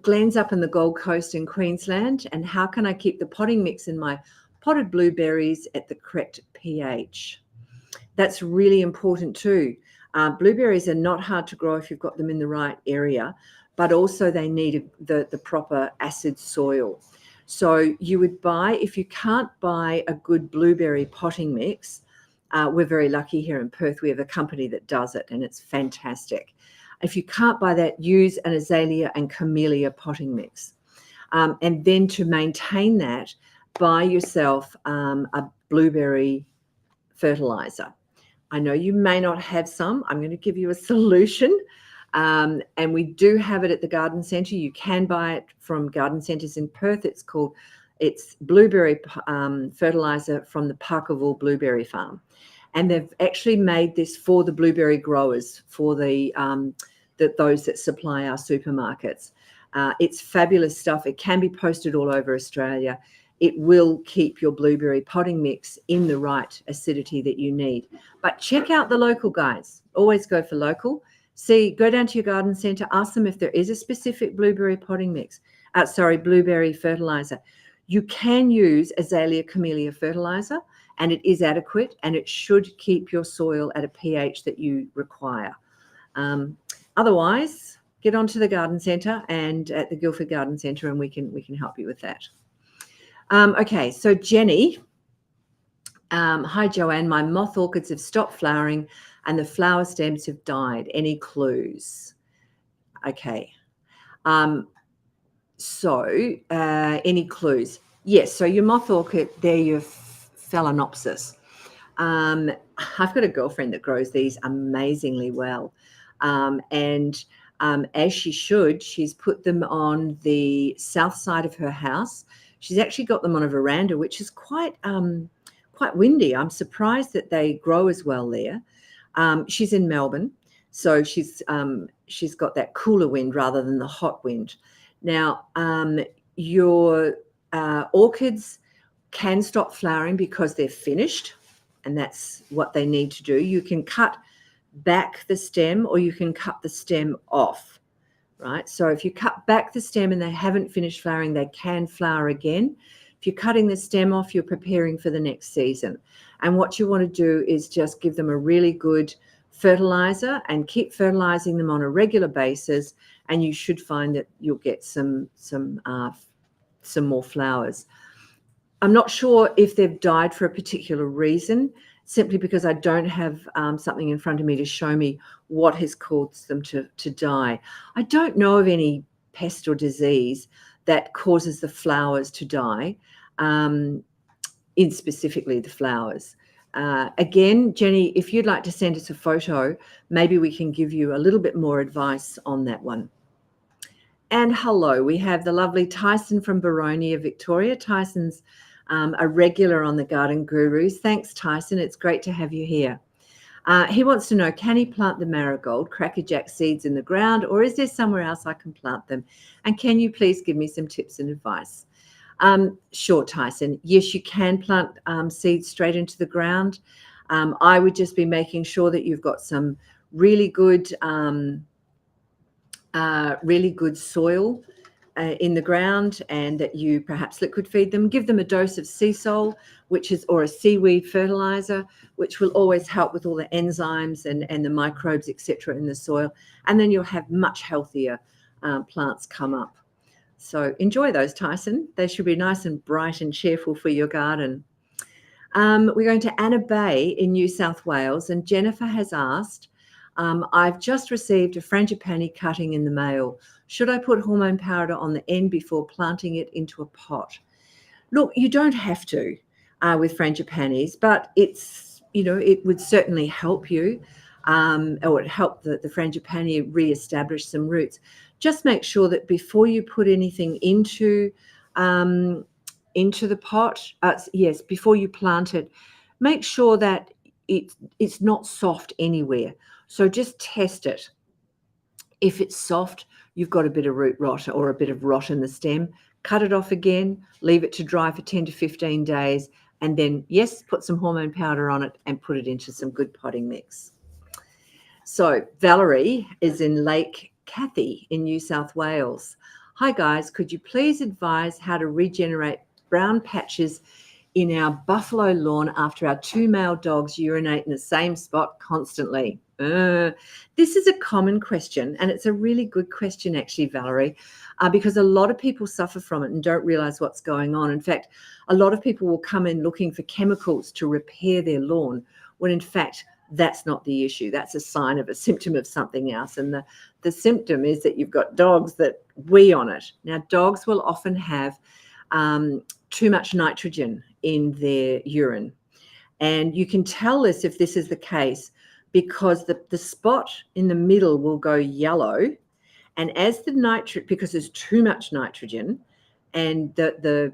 Glenn's up in the Gold Coast in Queensland, and how can I keep the potting mix in my potted blueberries at the correct pH? That's really important too. Blueberries are not hard to grow if you've got them in the right area, but also they need the proper acid soil. So you would buy, if you can't buy a good blueberry potting mix, we're very lucky here in Perth. We have a company that does it, and it's fantastic. If you can't buy that, use an azalea and camellia potting mix. And then to maintain that, buy yourself a blueberry fertilizer. I know you may not have some. I'm going to give you a solution. And we do have it at the garden centre. You can buy it from garden centres in Perth. It's blueberry fertilizer from the Parkerville Blueberry Farm. And they've actually made this for the blueberry growers, for those that supply our supermarkets. It's fabulous stuff. It can be posted all over Australia. It will keep your blueberry potting mix in the right acidity that you need. But check out the local guys. Always go for local. Go down to your garden centre, ask them if there is a specific blueberry potting mix. Blueberry fertilizer. You can use azalea camellia fertilizer, and it is adequate, and it should keep your soil at a pH that you require. Otherwise, get onto the garden centre and at the Guildford Garden Centre, and we can help you with that. Okay, so Jenny, hi Joanne, my moth orchids have stopped flowering and the flower stems have died. Any clues? Okay. Any clues? Yes, so your moth orchid, they're your Phalaenopsis. I've got a girlfriend that grows these amazingly well. As she should, she's put them on the south side of her house. She's actually got them on a veranda, which is quite quite windy. I'm surprised that they grow as well there. She's in Melbourne, so she's got that cooler wind rather than the hot wind. Now, your orchids can stop flowering because they're finished, and that's what they need to do. You can cut back the stem or you can cut the stem off, right? So if you cut back the stem and they haven't finished flowering, they can flower again. If you're cutting the stem off, you're preparing for the next season. And what you want to do is just give them a really good fertilizer and keep fertilizing them on a regular basis, and you should find that you'll get some more flowers. I'm not sure if they've died for a particular reason, simply because I don't have something in front of me to show me what has caused them to die. I don't know of any pest or disease that causes the flowers to die, in specifically the flowers. Again, Jenny, if you'd like to send us a photo, maybe we can give you a little bit more advice on that one. And hello, we have the lovely Tyson from Baronia, Victoria. Tyson's a regular on the Garden Gurus. Thanks, Tyson. It's great to have you here. He wants to know, can he plant the marigold crackerjack seeds in the ground, or is there somewhere else I can plant them? And can you please give me some tips and advice? Sure, Tyson. Yes, you can plant seeds straight into the ground. I would just be making sure that you've got some really good soil in the ground, and that you perhaps liquid feed them. Give them a dose of sea salt, or a seaweed fertilizer, which will always help with all the enzymes and the microbes, etc., in the soil. And then you'll have much healthier plants come up. So enjoy those, Tyson. They should be nice and bright and cheerful for your garden. We're going to Anna Bay in New South Wales, and Jennifer has asked, I've just received a frangipani cutting in the mail. Should I put hormone powder on the end before planting it into a pot? Look, you don't have to with frangipanis, but it would certainly help you, or it help the frangipani re-establish some roots. Just make sure that before you put anything into the pot, before you plant it, make sure that it's not soft anywhere. So just test it. If it's soft, you've got a bit of root rot or a bit of rot in the stem. Cut it off again, leave it to dry for 10 to 15 days, and then, yes, put some hormone powder on it and put it into some good potting mix. So Valerie is in Lake Cathy in New South Wales. Hi, guys. Could you please advise how to regenerate brown patches in our buffalo lawn after our 2 male dogs urinate in the same spot constantly? This is a common question, and it's a really good question, actually, Valerie, because a lot of people suffer from it and don't realize what's going on. In fact, a lot of people will come in looking for chemicals to repair their lawn, when in fact, that's not the issue. That's a sign of a symptom of something else. And the symptom is that you've got dogs that wee on it. Now, dogs will often have too much nitrogen in their urine. And you can tell this if this is the case, because the spot in the middle will go yellow. And as because there's too much nitrogen, and the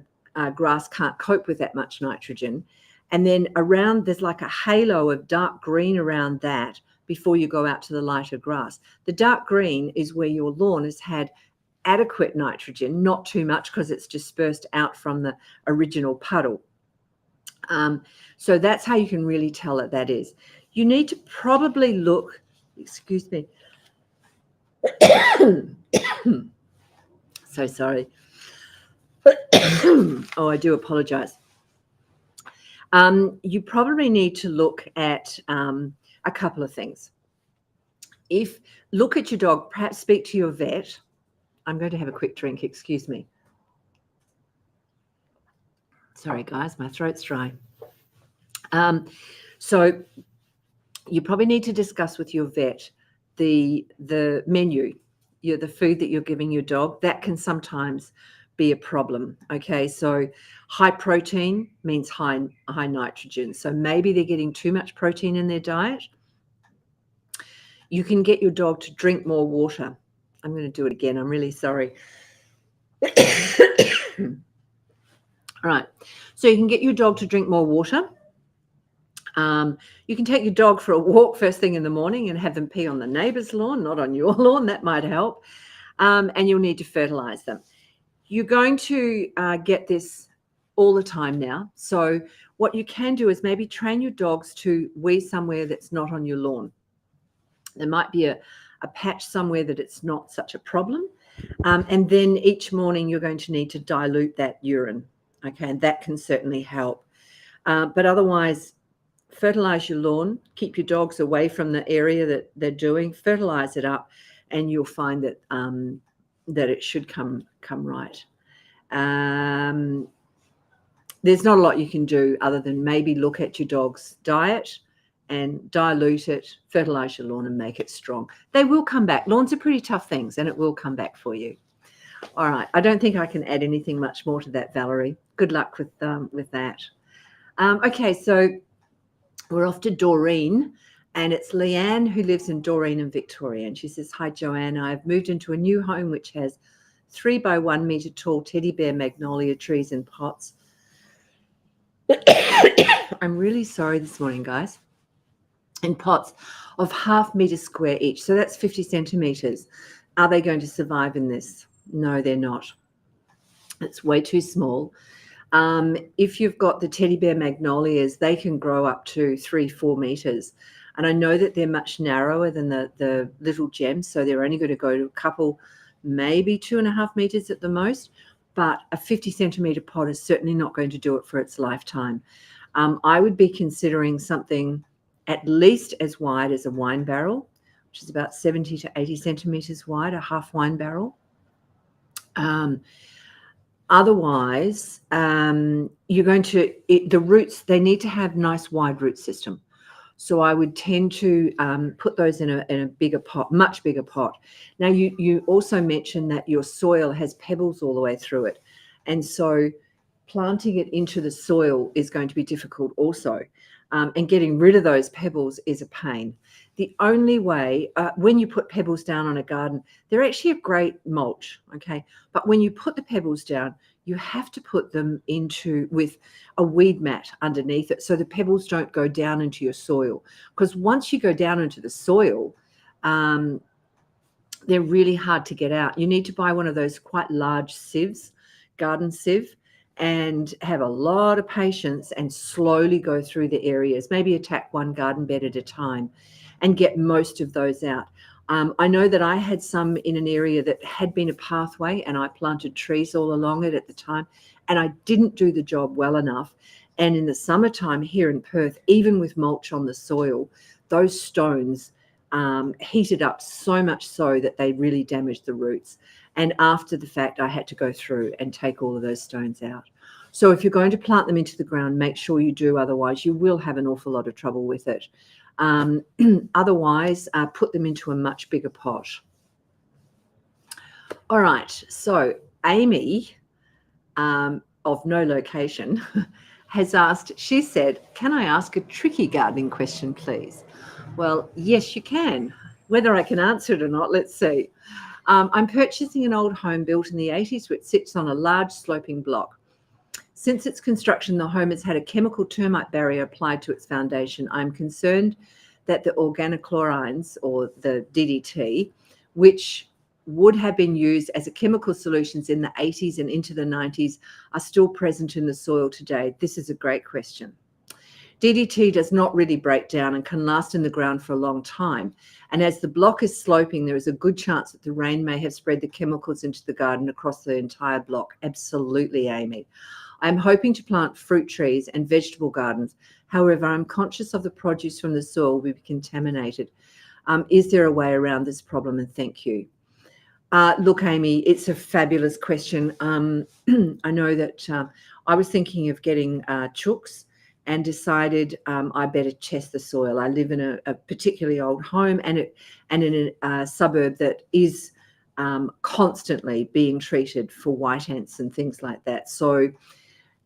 grass can't cope with that much nitrogen. And then around, there's like a halo of dark green around that before you go out to the lighter grass. The dark green is where your lawn has had adequate nitrogen, not too much because it's dispersed out from the original puddle. So that's how you can really tell that is. You need to probably look, excuse me. So sorry. Oh, I do apologize. You probably need to look at a couple of things. Look at your dog, perhaps speak to your vet. I'm going to have a quick drink, excuse me. Sorry, guys, my throat's dry. So you probably need to discuss with your vet the menu, the food that you're giving your dog. That can sometimes be a problem. Okay, so high protein means high nitrogen. So maybe they're getting too much protein in their diet. You can get your dog to drink more water. I'm going to do it again. I'm really sorry. All right. So you can get your dog to drink more water. You can take your dog for a walk first thing in the morning and have them pee on the neighbour's lawn, not on your lawn. That might help. And you'll need to fertilise them. You're going to get this all the time now. So what you can do is maybe train your dogs to wee somewhere that's not on your lawn. There might be a patch somewhere that it's not such a problem. And then each morning you're going to need to dilute that urine. Okay, and that can certainly help. But otherwise, fertilise your lawn, keep your dogs away from the area that they're doing, fertilise it up, and you'll find that that it should come right. There's not a lot you can do other than maybe look at your dog's diet and dilute it, fertilise your lawn and make it strong. They will come back. Lawns are pretty tough things and it will come back for you. All right. I don't think I can add anything much more to that, Valerie. Good luck with that. Okay, so we're off to Doreen, and it's Leanne who lives in Doreen and Victoria. And she says, "Hi, Joanne. I've moved into a new home which has 3 by 1 metre tall teddy bear magnolia trees in pots." I'm really sorry this morning, guys. In pots of ½ metre square each. So that's 50 centimetres. Are they going to survive in this? No, they're not. It's way too small. If you've got the teddy bear magnolias, they can grow up to 3-4 metres. And I know that they're much narrower than the little gems. So they're only going to go to a couple, maybe 2.5 metres at the most. But a 50 centimetre pot is certainly not going to do it for its lifetime. I would be considering something at least as wide as a wine barrel, which is about 70 to 80 centimetres wide, a half wine barrel. Otherwise, you're going to, the roots, they need to have nice wide root system. So I would tend to put those in a bigger pot, much bigger pot. Now, you also mentioned that your soil has pebbles all the way through it. And so planting it into the soil is going to be difficult also. And getting rid of those pebbles is a pain. The only way, when you put pebbles down on a garden, they're actually a great mulch, okay? But when you put the pebbles down, you have to put them with a weed mat underneath it so the pebbles don't go down into your soil. Because once you go down into the soil, they're really hard to get out. You need to buy one of those quite large sieves, garden sieve, and have a lot of patience and slowly go through the areas, maybe attack one garden bed at a time and get most of those out. I know that I had some in an area that had been a pathway and I planted trees all along it at the time, and I didn't do the job well enough. And in the summertime here in Perth, even with mulch on the soil, those stones heated up so much so that they really damaged the roots. And after the fact, I had to go through and take all of those stones out. So if you're going to plant them into the ground, make sure you do. Otherwise, you will have an awful lot of trouble with it. Otherwise, put them into a much bigger pot. All right. So Amy, of no location, has asked, she said, "Can I ask a tricky gardening question, please?" Well, yes, you can. Whether I can answer it or not, let's see. I'm purchasing an old home built in the 80s, which sits on a large sloping block. Since its construction, the home has had a chemical termite barrier applied to its foundation. I'm concerned that the organochlorines, or the DDT, which would have been used as a chemical solutions in the 80s and into the 90s, are still present in the soil today. This is a great question. DDT does not really break down and can last in the ground for a long time. And as the block is sloping, there is a good chance that the rain may have spread the chemicals into the garden across the entire block. Absolutely, Amy. I'm hoping to plant fruit trees and vegetable gardens. However, I'm conscious of the produce from the soil will be contaminated. Is there a way around this problem? And thank you. Look, Amy, it's a fabulous question. I know that I was thinking of getting chooks and decided I better test the soil. I live in a particularly old home and in a suburb that is constantly being treated for white ants and things like that. So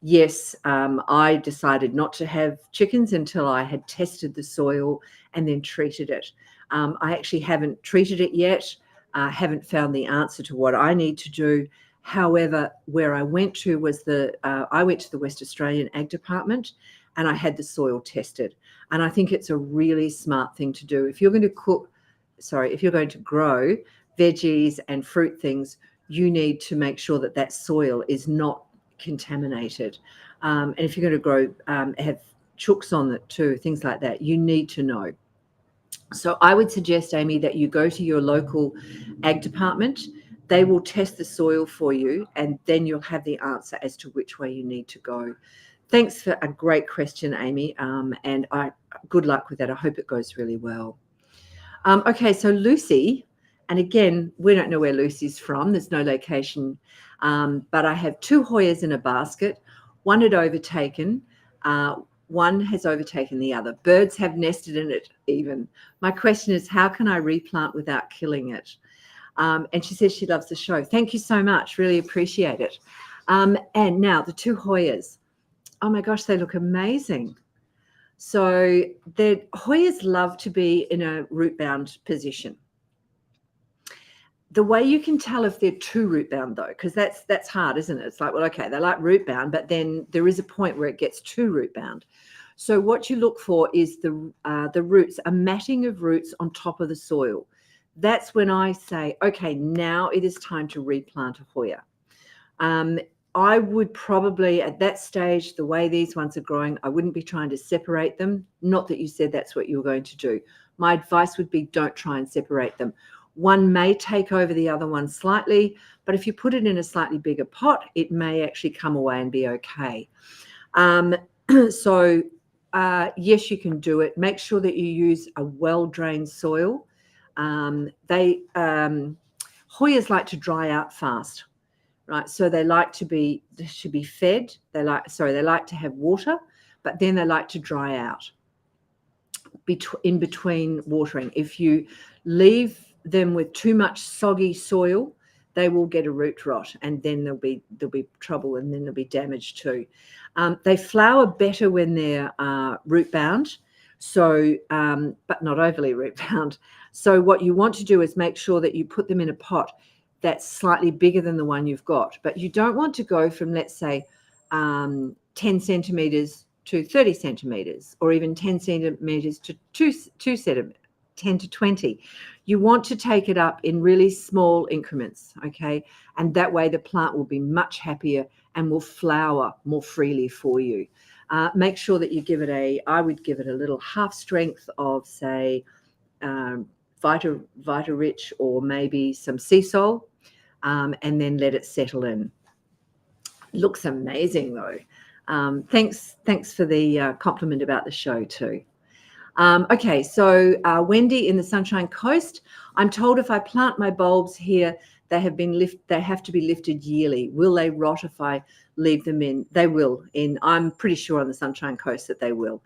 yes, I decided not to have chickens until I had tested the soil and then treated it. I actually haven't treated it yet. Haven't found the answer to what I need to do. However, where I went to was I went to the West Australian Ag Department, and I had the soil tested. And I think it's a really smart thing to do. If you're going to grow veggies and fruit things, you need to make sure that that soil is not contaminated. And if you're going to grow, have chooks on it too, things like that, you need to know. So I would suggest, Amy, that you go to your local ag department. They will test the soil for you, and then you'll have the answer as to which way you need to go. Thanks for a great question, Amy, and good luck with that. I hope it goes really well. Okay, so Lucy, and again, we don't know where Lucy's from. There's no location, but I have 2 Hoyas in a basket. One had overtaken. One has overtaken the other. Birds have nested in it even. My question is, how can I replant without killing it? And she says she loves the show. Thank you so much. Really appreciate it. And now the 2 Hoyas. Oh my gosh, they look amazing. So the Hoyas love to be in a root bound position. The way you can tell if they're too root bound, though, because that's hard, isn't it? It's like, well, okay, they like root bound, but then there is a point where it gets too root bound. So what you look for is the roots, a matting of roots on top of the soil. That's when I say, okay, now it is time to replant a Hoya. I would probably, at that stage, the way these ones are growing, I wouldn't be trying to separate them. Not that you said that's what you were going to do. My advice would be don't try and separate them. One may take over the other one slightly, but if you put it in a slightly bigger pot, it may actually come away and be okay. So yes, you can do it. Make sure that you use a well-drained soil. Hoyas like to dry out fast, right? So they like to be fed. They like to have water, but then they like to dry out in between watering. If you leave them with too much soggy soil, they will get a root rot, and then there'll be trouble, and then there'll be damage too. They flower better when they're root bound, so but not overly root bound. So what you want to do is make sure that you put them in a pot that's slightly bigger than the one you've got, but you don't want to go from, let's say, 10 centimeters to 30 centimeters, or even 10 centimeters to 2 centimeters. 10 to 20. You want to take it up in really small increments, okay? And that way the plant will be much happier and will flower more freely for you. Make sure that you give it I would give it a little half strength of, say, Vita Rich, or maybe some sea salt, and then let it settle in. Looks amazing though. Thanks for the compliment about the show too. Okay, so Wendy in the Sunshine Coast, I'm told if I plant my bulbs here, they have to be lifted yearly. Will they rot if I leave them in? They will. I'm pretty sure on the Sunshine Coast that they will.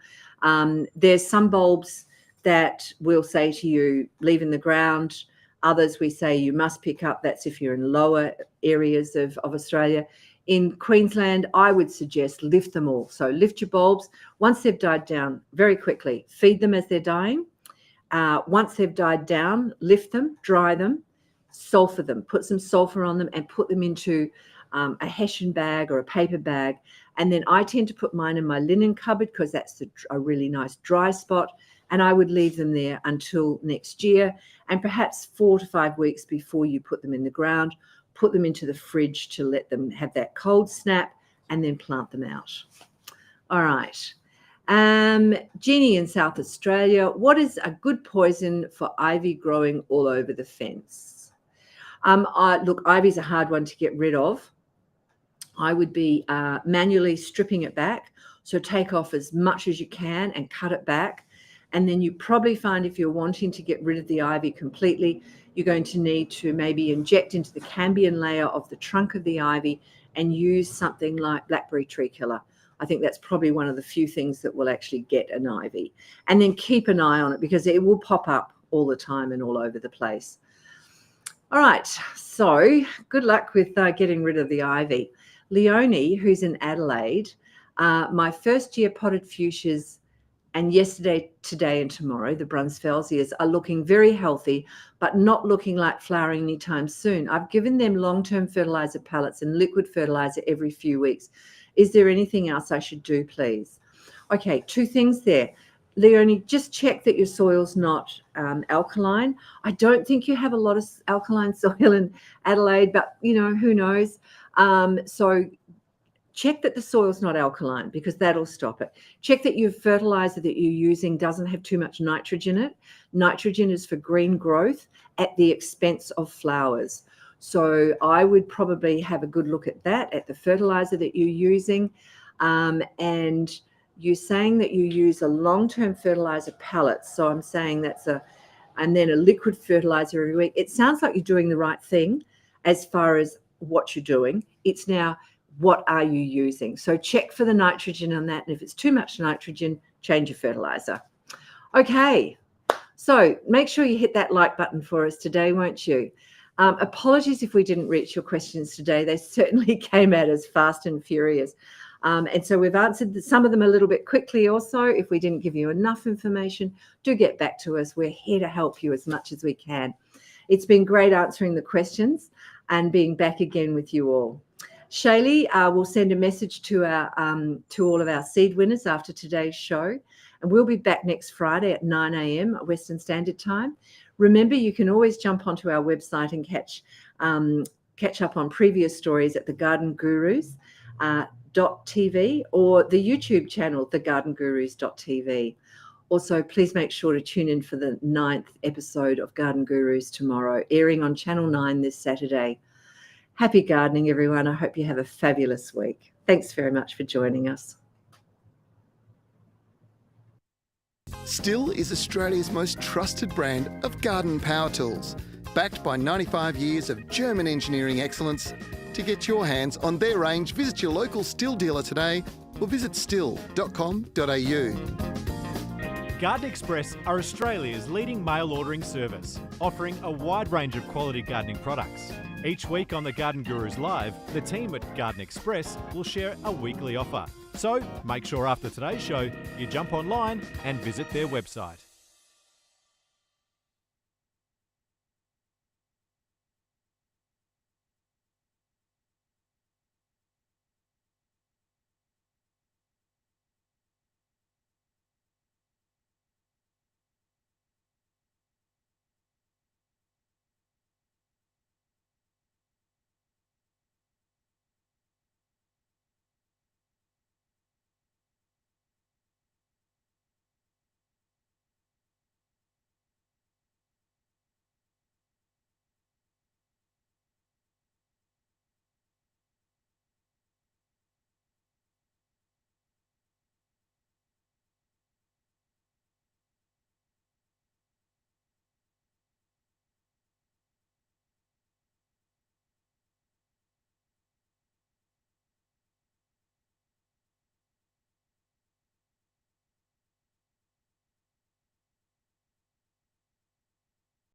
There's some bulbs that we'll say to you, leave in the ground. Others we say you must pick up. That's if you're in lower areas of Australia. In Queensland, I would suggest lift them all. So lift your bulbs. Once they've died down, very quickly, feed them as they're dying. Once they've died down, lift them, dry them, sulfur them, put some sulfur on them, and put them into a hessian bag or a paper bag. And then I tend to put mine in my linen cupboard because that's a really nice dry spot. And I would leave them there until next year, and perhaps 4 to 5 weeks before you put them in the ground. Put them into the fridge to let them have that cold snap, and then plant them out. All right. Jeannie in South Australia, what is a good poison for ivy growing all over the fence? Look, ivy's a hard one to get rid of. I would be manually stripping it back. So take off as much as you can and cut it back. And then you probably find if you're wanting to get rid of the ivy completely, you're going to need to maybe inject into the cambium layer of the trunk of the ivy and use something like blackberry tree killer. I think that's probably one of the few things that will actually get an ivy. And then keep an eye on it because it will pop up all the time and all over the place. All right, so good luck with getting rid of the ivy. Leonie, who's in Adelaide, my first year potted fuchsias, and yesterday, today and tomorrow, the Brunsfelsias are looking very healthy, but not looking like flowering anytime soon. I've given them long-term fertilizer pellets and liquid fertilizer every few weeks. Is there anything else I should do, please? Okay, two things there. Leonie, just check that your soil's not alkaline. I don't think you have a lot of alkaline soil in Adelaide, but who knows? So check that the soil's not alkaline, because that'll stop it. Check that your fertilizer that you're using doesn't have too much nitrogen in it. Nitrogen is for green growth at the expense of flowers. So I would probably have a good look at that, at the fertilizer that you're using. And you're saying that you use a long-term fertilizer pellet. So I'm saying and then a liquid fertilizer every week. It sounds like you're doing the right thing as far as what you're doing. It's now, what are you using? So check for the nitrogen on that. And if it's too much nitrogen, change your fertilizer. Okay, so make sure you hit that like button for us today, won't you? Apologies if we didn't reach your questions today. They certainly came at us fast and furious. And so we've answered some of them a little bit quickly also. If we didn't give you enough information, do get back to us. We're here to help you as much as we can. It's been great answering the questions and being back again with you all. Shaylee will send a message to all of our seed winners after today's show, and we'll be back next Friday at 9 a.m. Western Standard Time. Remember, you can always jump onto our website and catch up on previous stories at thegardengurus.tv or the YouTube channel, thegardengurus.tv. Also, please make sure to tune in for the 9th episode of Garden Gurus tomorrow, airing on Channel 9 this Saturday. Happy gardening, everyone. I hope you have a fabulous week. Thanks very much for joining us. Still is Australia's most trusted brand of garden power tools, backed by 95 years of German engineering excellence. To get your hands on their range, visit your local Still dealer today or visit still.com.au. Garden Express are Australia's leading mail ordering service, offering a wide range of quality gardening products. Each week on the Garden Gurus Live, the team at Garden Express will share a weekly offer. So make sure after today's show you jump online and visit their website.